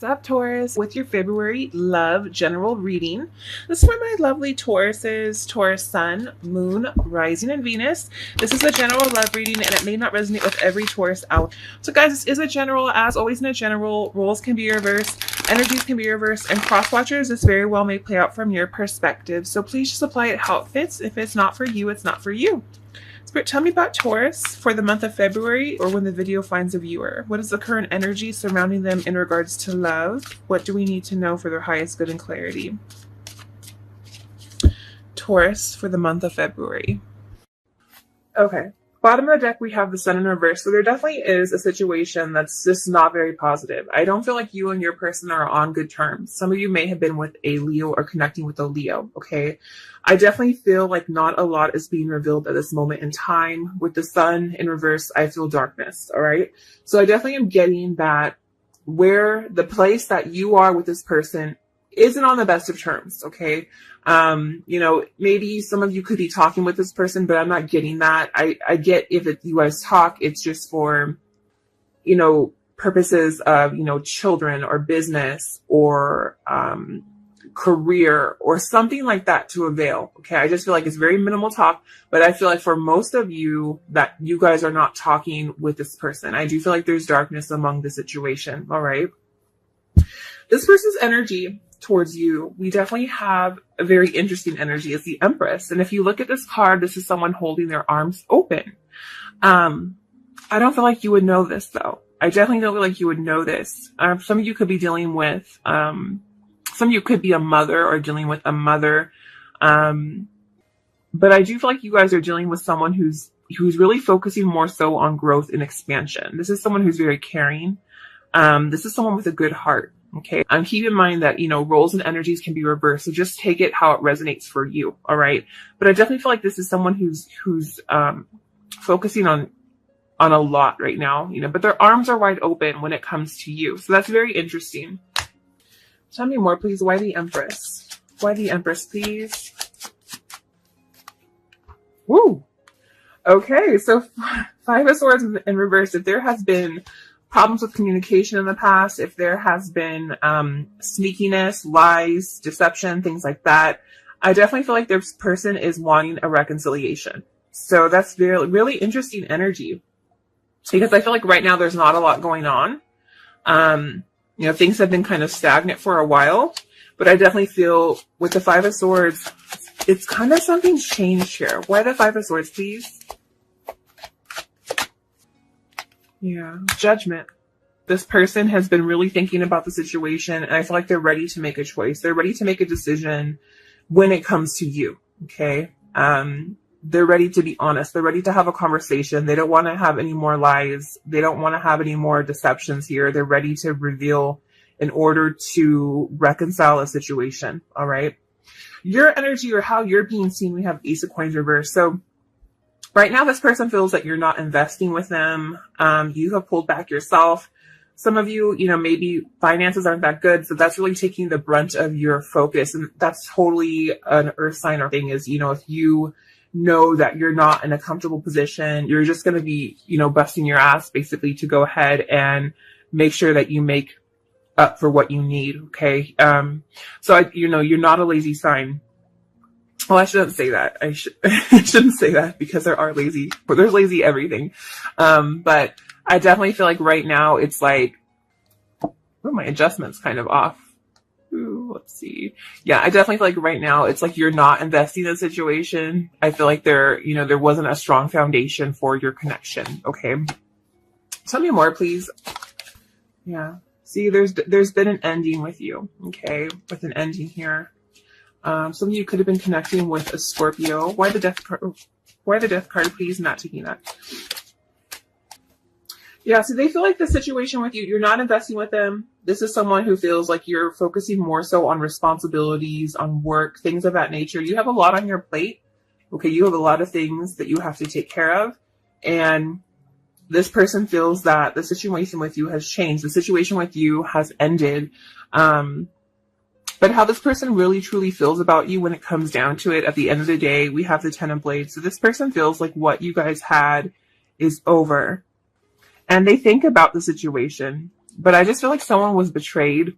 What's up, Taurus? With your February love general reading. This is for my lovely Tauruses, Taurus Sun, Moon, Rising, and Venus. This is a general love reading, and it may not resonate with every Taurus out. So, guys, this is a general. As always in a general, roles can be reversed, energies can be reversed, and cross watchers, this very well may play out from your perspective. So please just apply it how it fits. If it's not for you, it's not for you. Spirit, tell me about Taurus for the month of February, or when the video finds a viewer. What is the current energy surrounding them in regards to love? What do we need to know for their highest good and clarity? Taurus for the month of February. Okay. Bottom of the deck, we have the Sun in reverse. So there definitely is a situation that's just not very positive. I don't feel like you and your person are on good terms. Some of you may have been with a Leo or connecting with a Leo, okay? I definitely feel like not a lot is being revealed at this moment in time. With the Sun in reverse, I feel darkness, all right? So I definitely am getting that where the place that you are with this person isn't on the best of terms, okay? Maybe some of you could be talking with this person, but I'm not getting that. I get if you guys talk, it's just for, purposes of, children or business or career or something like that to avail. Okay. I just feel like it's very minimal talk, but I feel like for most of you that you guys are not talking with this person. I do feel like there's darkness among the situation. All right. This person's energy towards you, we definitely have a very interesting energy as the Empress. And if you look at this card, this is someone holding their arms open. I don't feel like you would know this though. I definitely don't feel like you would know this. Some of you could be dealing with, some of you could be a mother or dealing with a mother. But I do feel like you guys are dealing with someone who's really focusing more so on growth and expansion. This is someone who's very caring. This is someone with a good heart. Okay. Keep in mind that, roles and energies can be reversed. So just take it how it resonates for you. All right. But I definitely feel like this is someone who's focusing on a lot right now, but their arms are wide open when it comes to you. So that's very interesting. Tell me more, please. Why the Empress? Why the Empress, please? Woo. Okay. So 5 of Swords in reverse. If there has been problems with communication in the past, if there has been sneakiness, lies, deception, things like that, I definitely feel like this person is wanting a reconciliation. So that's really interesting energy, because I feel like right now there's not a lot going on. Things have been kind of stagnant for a while, but I definitely feel with the 5 of Swords, it's kind of something's changed here. Why the 5 of Swords, please? Yeah, Judgment. This person has been really thinking about the situation, and I feel like they're ready to make a choice. They're ready to make a decision when it comes to you, okay? They're ready to be honest. They're ready to have a conversation. They don't want to have any more lies. They don't want to have any more deceptions here. They're ready to reveal in order to reconcile a situation, all right? Your energy or how you're being seen, we have Ace of Coins reversed. So right now, this person feels that you're not investing with them. You have pulled back yourself. Some of you, maybe finances aren't that good. So that's really taking the brunt of your focus. And that's totally an earth sign or thing is, if you know that you're not in a comfortable position, you're just going to be, busting your ass basically to go ahead and make sure that you make up for what you need. Okay. You're not a lazy sign. Well, I shouldn't say that. I shouldn't say that because there's lazy everything. But I definitely feel like right now it's like, my adjustment's kind of off. Ooh, let's see. Yeah, I definitely feel like right now it's like you're not investing in the situation. I feel like there wasn't a strong foundation for your connection. Okay. Tell me more, please. Yeah. See, there's been an ending with you. Okay. With an ending here. Some of you could have been connecting with a Scorpio. Why the Death card? Why the Death card, please? Not taking that. Yeah, so they feel like the situation with you, you're not investing with them. This is someone who feels like you're focusing more so on responsibilities, on work, things of that nature. You have a lot on your plate. Okay, you have a lot of things that you have to take care of. And this person feels that the situation with you has changed. The situation with you has ended. But how this person really truly feels about you when it comes down to it, at the end of the day, we have the 10 of Blades. So this person feels like what you guys had is over. And they think about the situation. But I just feel like someone was betrayed.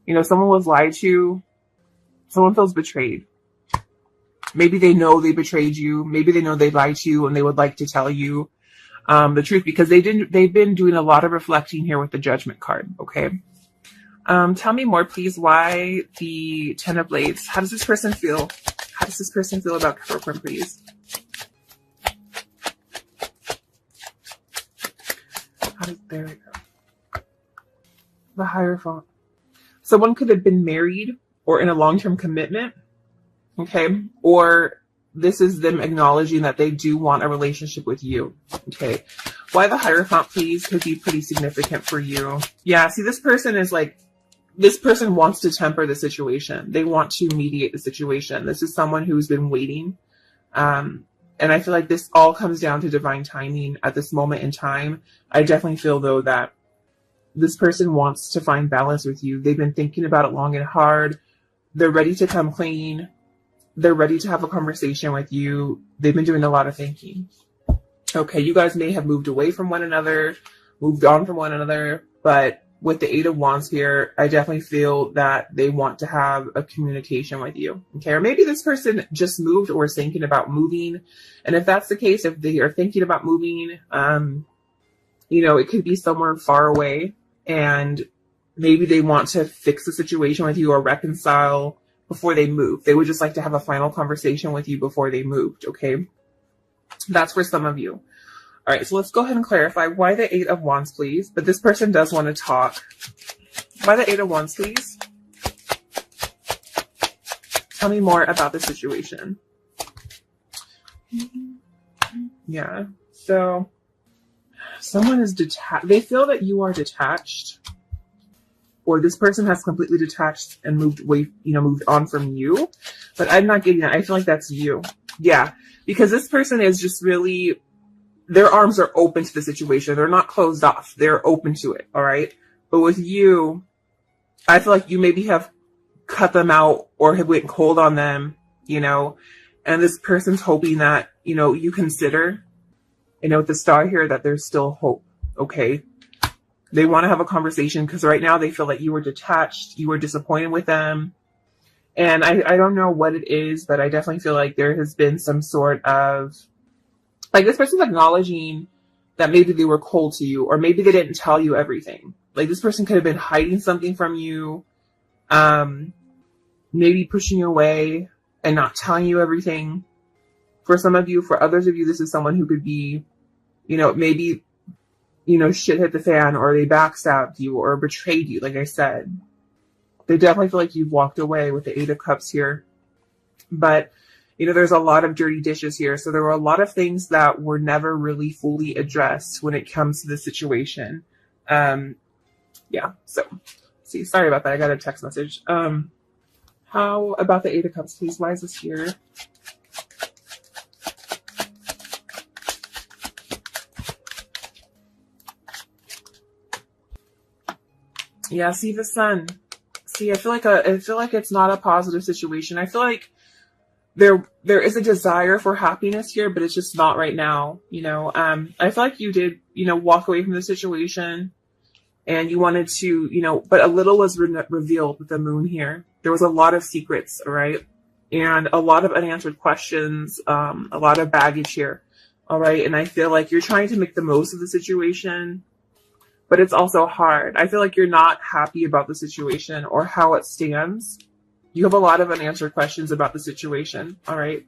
You know, someone was lied to. Someone feels betrayed. Maybe they know they betrayed you. Maybe they know they lied to you and they would like to tell you the truth, because they've been doing a lot of reflecting here with the Judgment card. Okay. Tell me more, please. Why the Ten of Blades? How does this person feel? How does this person feel about Capricorn, please? There we go. The Hierophant. Someone could have been married or in a long-term commitment. Okay. Or this is them acknowledging that they do want a relationship with you. Okay. Why the Hierophant, please? Could be pretty significant for you. Yeah. See, this person is like, this person wants to temper the situation. They want to mediate the situation. This is someone who's been waiting. And I feel like this all comes down to divine timing at this moment in time. I definitely feel, though, that this person wants to find balance with you. They've been thinking about it long and hard. They're ready to come clean. They're ready to have a conversation with you. They've been doing a lot of thinking. Okay, you guys may have moved away from one another, moved on from one another, but with the Eight of Wands here, I definitely feel that they want to have a communication with you. Okay, or maybe this person just moved or is thinking about moving. And if that's the case, if they are thinking about moving, you know, it could be somewhere far away, and maybe they want to fix the situation with you or reconcile before they move. They would just like to have a final conversation with you before they moved. Okay, that's for some of you. All right, so let's go ahead and clarify. Why the Eight of Wands, please? But this person does want to talk. Why the Eight of Wands, please? Tell me more about the situation. Yeah, so someone is detached. They feel that you are detached, or this person has completely detached and moved away, you know, moved on from you. But I'm not getting that. I feel like that's you. Yeah, because this person is just really, their arms are open to the situation. They're not closed off. They're open to it. All right. But with you, I feel like you maybe have cut them out or have went cold on them, you know, and this person's hoping that, you know, you consider, you know, with the star here, that there's still hope. Okay. They want to have a conversation because right now they feel like you were detached. You were disappointed with them. And I don't know what it is, but I definitely feel like there has been some sort of, like, this person's acknowledging that maybe they were cold to you, or maybe they didn't tell you everything. Like, this person could have been hiding something from you, maybe pushing you away and not telling you everything. For some of you, for others of you, this is someone who could be, you know, maybe, you know, shit hit the fan, or they backstabbed you or betrayed you. Like I said, they definitely feel like you've walked away with the Eight of Cups here. But you know, there's a lot of dirty dishes here. So there were a lot of things that were never really fully addressed when it comes to the situation. Yeah. So, see, sorry about that. I got a text message. How about the Eight of Cups, please? Why is this here? Yeah. See the Sun. See, I feel like it's not a positive situation. I feel like there is a desire for happiness here, but it's just not right now. You know, I feel like you did, you know, walk away from the situation and you wanted to, you know, but a little was revealed with the Moon here. There was a lot of secrets, all right? And a lot of unanswered questions, a lot of baggage here. All right. And I feel like you're trying to make the most of the situation, but it's also hard. I feel like you're not happy about the situation or how it stands. You have a lot of unanswered questions about the situation. All right.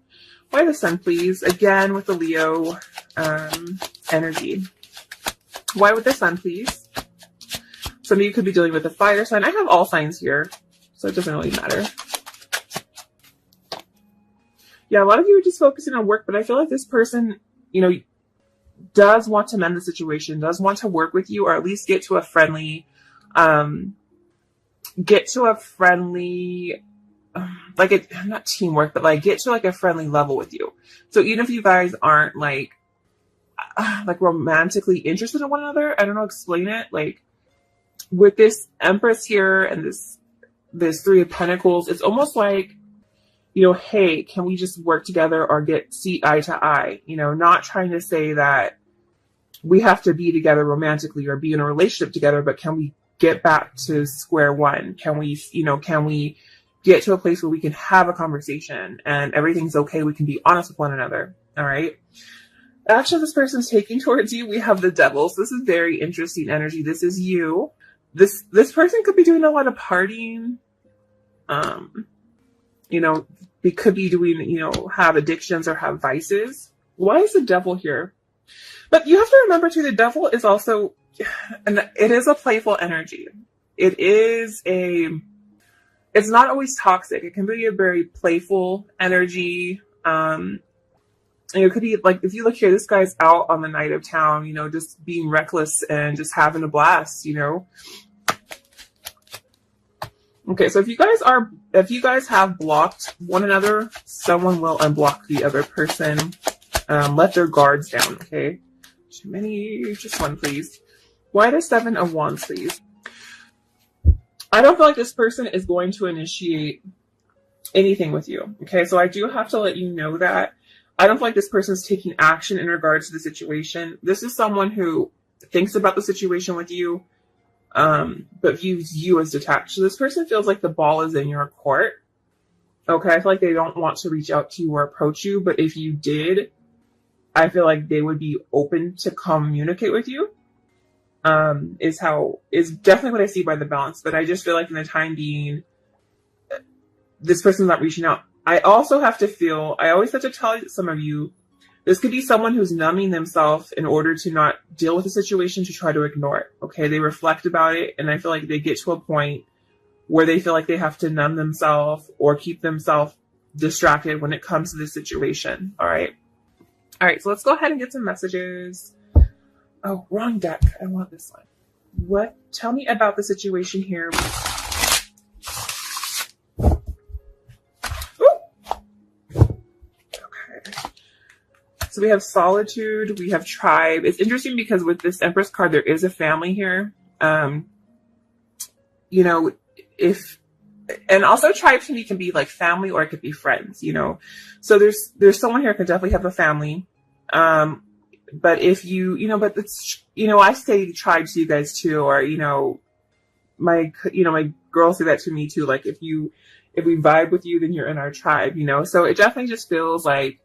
Why the Sun, please? Again, with the Leo energy. Why with the Sun, please? Some of you could be dealing with a fire sign. I have all signs here, so it doesn't really matter. Yeah, a lot of you are just focusing on work, but I feel like this person, you know, does want to mend the situation, does want to work with you, or at least get to a friendly, not teamwork, but like get to like a friendly level with you. So even if you guys aren't like romantically interested in one another, I don't know, explain it. Like with this Empress here and this Three of Pentacles, it's almost like, you know, hey, can we just work together or see eye to eye? You know, not trying to say that, we have to be together romantically or be in a relationship together, but can we get back to square one? Can we, can we get to a place where we can have a conversation and everything's okay? We can be honest with one another. All right. Action this person's taking towards you. We have the Devil. So this is very interesting energy. This is you. This person could be doing a lot of partying. They could be doing, have addictions or have vices. Why is the Devil here? But you have to remember too, the Devil is also, and it is a playful energy. It's not always toxic. It can be a very playful energy. It could be like, if you look here, this guy's out on the night of town, just being reckless and just having a blast, Okay, so if you guys have blocked one another, someone will unblock the other person. Let their guards down, okay? Too many, just one, please. Why the 7 of Wands, please? I don't feel like this person is going to initiate anything with you, okay? So I do have to let you know that. I don't feel like this person is taking action in regards to the situation. This is someone who thinks about the situation with you, but views you as detached. So this person feels like the ball is in your court. Okay, I feel like they don't want to reach out to you or approach you, but if you did, I feel like they would be open to communicate with you. Is definitely what I see by the balance. But I just feel like in the time being, this person's not reaching out. I always have to tell some of you, this could be someone who's numbing themselves in order to not deal with the situation, to try to ignore it. Okay, they reflect about it, and I feel like they get to a point where they feel like they have to numb themselves or keep themselves distracted when it comes to this situation. All right, so let's go ahead and get some messages. Oh, wrong deck. I want this one. Tell me about the situation here. So we have solitude, we have tribe. It's interesting because with this Empress card, there is a family here. And also tribe to me can be like family or it could be friends, So there's someone here who can definitely have a family. But if but it's, I say tribe to you guys too, or, my girls say that to me too. Like if we vibe with you, then you're in our tribe, So it definitely just feels like,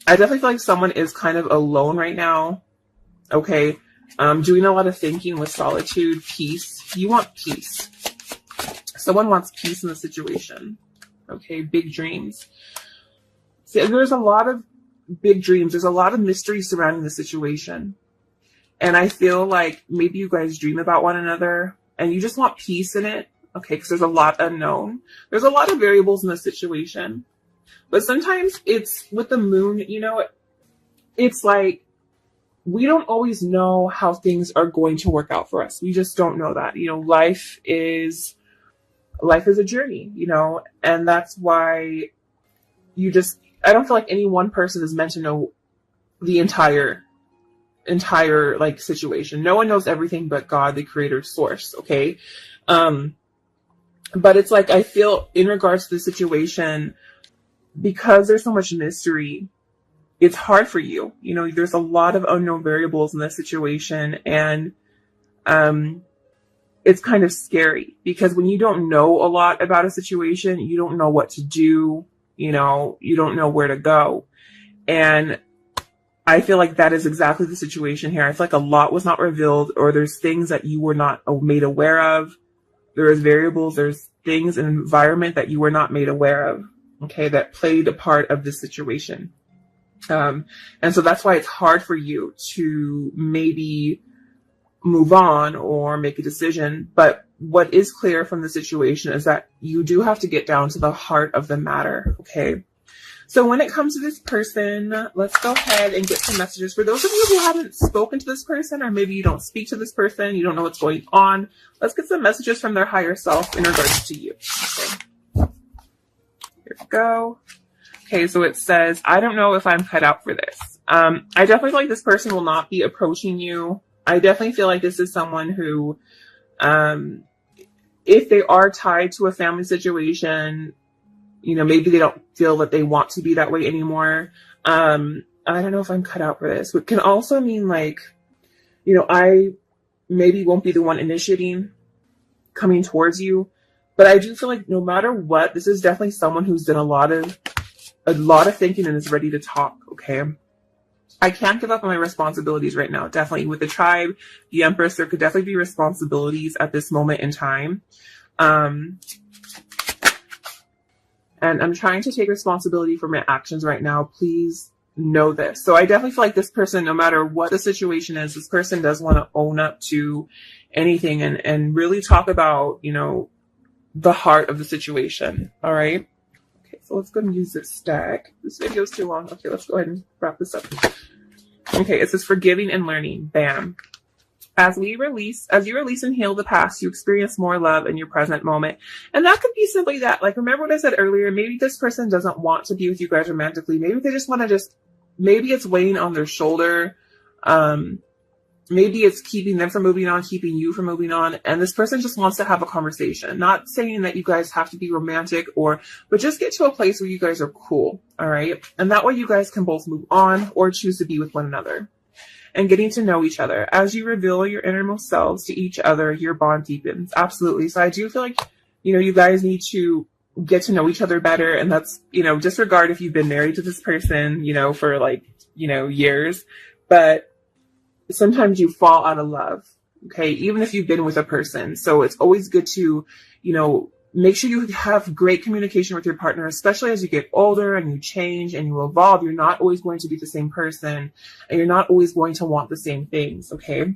I definitely feel like someone is kind of alone right now. Okay. Doing a lot of thinking with solitude, peace. You want peace. Someone wants peace in the situation. Okay. Big dreams. See, there's a lot of big dreams. There's a lot of mystery surrounding the situation. And I feel like maybe you guys dream about one another and you just want peace in it. Okay. Because there's a lot unknown. There's a lot of variables in the situation. But sometimes it's with the moon, it's like we don't always know how things are going to work out for us. We just don't know that. Life is a journey, and that's why I don't feel like any one person is meant to know the entire like situation. No one knows everything but God, the creator source. Okay. But it's like, I feel in regards to the situation, because there's so much mystery, it's hard for you. There's a lot of unknown variables in this situation, and it's kind of scary because when you don't know a lot about a situation, you don't know what to do, you don't know where to go. And I feel like that is exactly the situation here. I feel like a lot was not revealed, or there's things that you were not made aware of. There's variables, there's things in environment that you were not made aware of. Okay, that played a part of this situation. And so that's why it's hard for you to maybe move on or make a decision. But what is clear from the situation is that you do have to get down to the heart of the matter. Okay. So when it comes to this person, let's go ahead and get some messages. For those of you who haven't spoken to this person, or maybe you don't speak to this person, you don't know what's going on, let's get some messages from their higher self in regards to you. Okay. Here we go. Okay, so it says, I don't know if I'm cut out for this. I definitely feel like this person will not be approaching you. I definitely feel like this is someone who, if they are tied to a family situation, maybe they don't feel that they want to be that way anymore. I I don't know if I'm cut out for this. It can also mean like, you know, I maybe won't be the one initiating coming towards you, but I do feel like no matter what, this is definitely someone who's done a lot of thinking and is ready to talk. Okay. I can't give up on my responsibilities right now. Definitely with the tribe, the Empress, there could definitely be responsibilities at this moment in time. And I'm trying to take responsibility for my actions right now. Please know this. So I definitely feel like this person, no matter what the situation is, this person does want to own up to anything and really talk about, you know, the heart of the situation. All right. Okay, so let's go and use this stack. This video is too long. Okay, let's go ahead and wrap this up. Okay, it says forgiving and learning. Bam. As you release and heal the past, you experience more love in your present moment. And that could be simply that. Like, remember what I said earlier? Maybe this person doesn't want to be with you guys romantically. Maybe they just want to maybe it's weighing on their shoulder. Maybe it's keeping them from moving on, keeping you from moving on. And this person just wants to have a conversation. Not saying that you guys have to be romantic but just get to a place where you guys are cool. All right. And that way you guys can both move on or choose to be with one another. And getting to know each other. As you reveal your innermost selves to each other, your bond deepens. Absolutely. So I do feel like, you know, you guys need to get to know each other better. And that's, you know, disregard if you've been married to this person, you know, for like, you know, years. But sometimes you fall out of love, okay, even if you've been with a person. So it's always good to, you know, make sure you have great communication with your partner, especially as you get older and you change and you evolve. You're not always going to be the same person and you're not always going to want the same things, okay?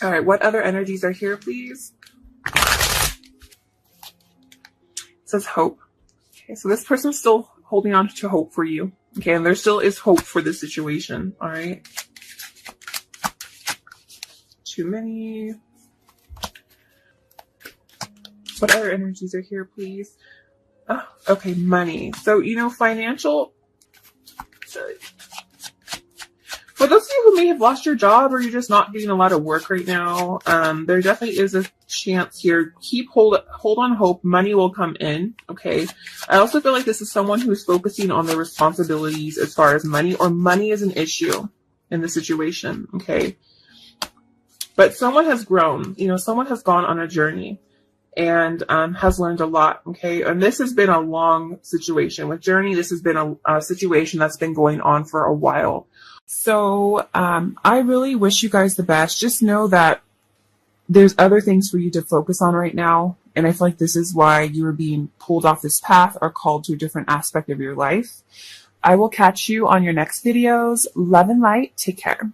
All right, what other energies are here, please? It says hope. Okay, so this person's still holding on to hope for you, okay? And there still is hope for this situation, all right? Too many. What other energies are here, please? Oh, okay, money. So, you know, financial. For those of you who may have lost your job or you're just not getting a lot of work right now, there definitely is a chance here. Hold on hope. Money will come in, okay? I also feel like this is someone who's focusing on their responsibilities as far as money, or money is an issue in the situation, okay? But someone has grown, you know, someone has gone on a journey and has learned a lot, okay? And this has been a long situation. With Journey, this has been a situation that's been going on for a while. So I really wish you guys the best. Just know that there's other things for you to focus on right now. And I feel like this is why you are being pulled off this path or called to a different aspect of your life. I will catch you on your next videos. Love and light. Take care.